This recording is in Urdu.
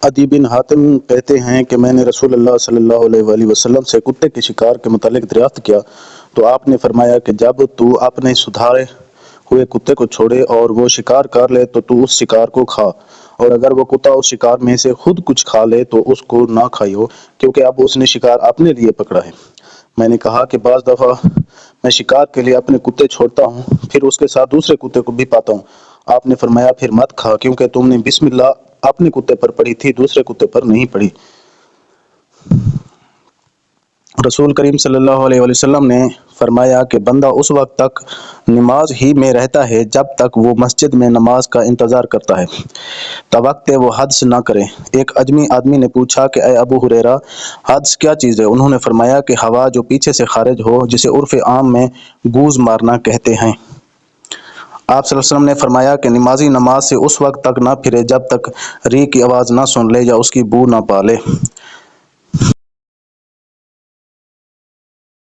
عدی بن حاتم کہتے ہیں کہ میں نے رسول اللہ صلی اللہ علیہ وآلہ وسلم سے کتے کے شکار کے متعلق دریافت کیا تو آپ نے فرمایا کہ جب تو اپنے سدھارے ہوئے کتے کو چھوڑے اور وہ شکار کر لے تو اس شکار کو کھا، اور اگر وہ کتا اس شکار میں سے خود کچھ کھا لے تو اس کو نہ کھائیو، کیونکہ اب اس نے شکار اپنے لیے پکڑا ہے۔ میں نے کہا کہ بعض دفعہ میں شکار کے لیے اپنے کتے چھوڑتا ہوں، پھر اس کے ساتھ دوسرے کتے کو بھی پاتا ہوں۔ آپ نے فرمایا پھر مت کھا، کیونکہ تم نے بسم اللہ اپنے کتے پر پڑھی تھی، دوسرے کتے پر نہیں پڑھی۔ رسول کریم صلی اللہ علیہ وآلہ وسلم نے فرمایا کہ بندہ اس وقت تک نماز ہی میں رہتا ہے جب تک وہ مسجد میں نماز کا انتظار کرتا ہے، تاوقت وہ حدث نہ کرے۔ ایک اجمی آدمی نے پوچھا کہ اے ابو ہریرہ، حدث کیا چیز ہے؟ انہوں نے فرمایا کہ ہوا جو پیچھے سے خارج ہو، جسے عرف عام میں گوز مارنا کہتے ہیں۔ آپ صلی اللہ علیہ وسلم نے فرمایا کہ نمازی نماز سے اس وقت تک نہ پھرے جب تک ری کی آواز نہ سن لے یا اس کی بو نہ پا لے۔